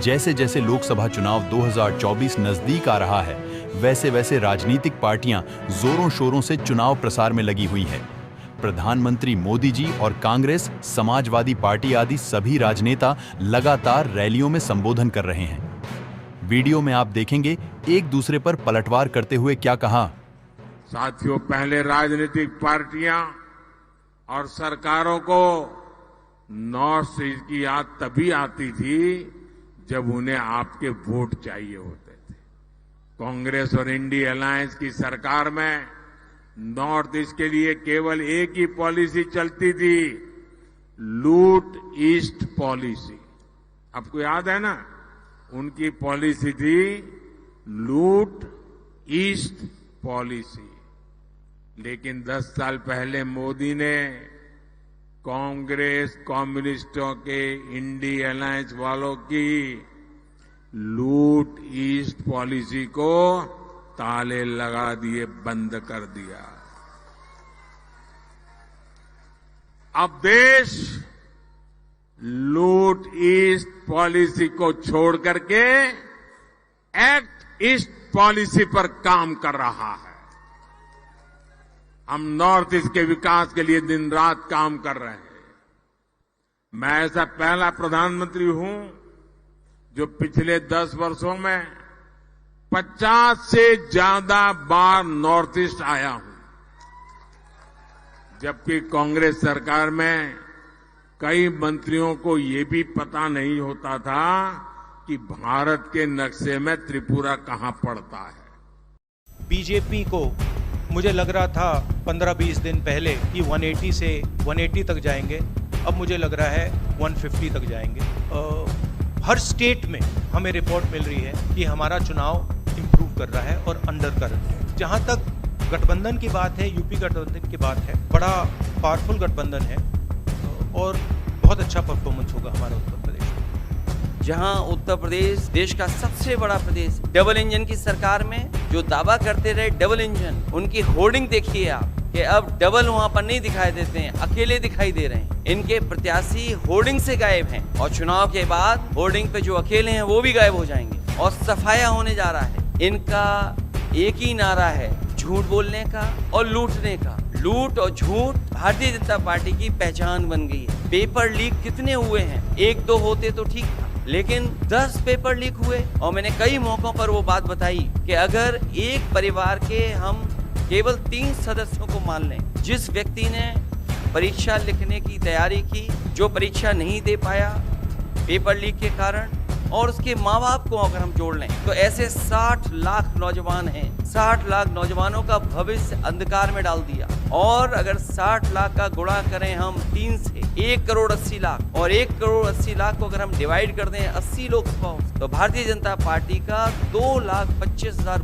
जैसे जैसे लोकसभा चुनाव 2024 नजदीक आ रहा है, वैसे वैसे राजनीतिक पार्टियां जोरों शोरों से चुनाव प्रसार में लगी हुई हैं। प्रधानमंत्री मोदी जी और कांग्रेस, समाजवादी पार्टी आदि सभी राजनेता लगातार रैलियों में संबोधन कर रहे हैं। वीडियो में आप देखेंगे एक दूसरे पर पलटवार करते हुए क्या कहा। साथियों, पहले राजनीतिक पार्टियां और सरकारों को नॉर्थ ईस्ट की याद तभी आती थी जब उन्हें आपके वोट चाहिए होते थे। कांग्रेस और इंडिया अलायंस की सरकार में नॉर्थ ईस्ट के लिए केवल एक ही पॉलिसी चलती थी, लूट ईस्ट पॉलिसी। आपको याद है ना, उनकी पॉलिसी थी लूट ईस्ट पॉलिसी। लेकिन 10 साल पहले मोदी ने कांग्रेस, कम्युनिस्टों के, इंडिया अलायंस वालों की लूट ईस्ट पॉलिसी को ताले लगा दिए, बंद कर दिया। अब देश लूट ईस्ट पॉलिसी को छोड़ करके एक्ट ईस्ट पॉलिसी पर काम कर रहा है। हम नॉर्थ ईस्ट के विकास के लिए दिन रात काम कर रहे हैं। मैं ऐसा पहला प्रधानमंत्री हूं जो पिछले 10 वर्षों में 50 से ज्यादा बार नॉर्थ ईस्ट आया हूं, जबकि कांग्रेस सरकार में कई मंत्रियों को ये भी पता नहीं होता था कि भारत के नक्शे में त्रिपुरा कहां पड़ता है। बीजेपी को मुझे लग रहा था 15-20 दिन पहले कि 180 से 180 तक जाएंगे, अब मुझे लग रहा है 150 तक जाएंगे। हर स्टेट में हमें रिपोर्ट मिल रही है कि हमारा चुनाव इम्प्रूव कर रहा है और अंडर करंट है। जहाँ तक गठबंधन की बात है, यूपी गठबंधन की बात है, बड़ा पावरफुल गठबंधन है और बहुत अच्छा परफॉर्मेंस होगा हमारा उत्तर प्रदेश में। जहां उत्तर प्रदेश देश का सबसे बड़ा प्रदेश, डबल इंजन की सरकार में जो दावा करते रहे डबल इंजन, उनकी होर्डिंग देखिए आप कि अब डबल वहां पर नहीं दिखाई देते हैं, अकेले दिखाई दे रहे हैं। इनके प्रत्याशी होर्डिंग से गायब हैं और चुनाव के बाद होर्डिंग पे जो अकेले हैं वो भी गायब हो जाएंगे और सफाया होने जा रहा है। इनका एक ही नारा है, झूठ बोलने का और लूटने का। लूट और झूठ भारतीय जनता पार्टी की पहचान बन गई है। पेपर लीक कितने हुए हैं? 1-2 होते तो ठीक था, लेकिन 10 पेपर लीक हुए। और मैंने कई मौकों पर वो बात बताई कि अगर एक परिवार के हम केवल 3 सदस्यों को मान लें, जिस व्यक्ति ने परीक्षा लिखने की तैयारी की, जो परीक्षा नहीं दे पाया पेपर लीक के कारण, और उसके माँ बाप को अगर हम जोड़ लें तो ऐसे 60 लाख नौजवान हैं। 60 लाख नौजवानों का भविष्य अंधकार में डाल दिया। और अगर 60 लाख का गुणा करें हम 3 से, 1 करोड़ 80 लाख, और 1 करोड़ 80 लाख को अगर हम डिवाइड कर दें 80 लोकसभाओं, तो भारतीय जनता पार्टी का 2,25,000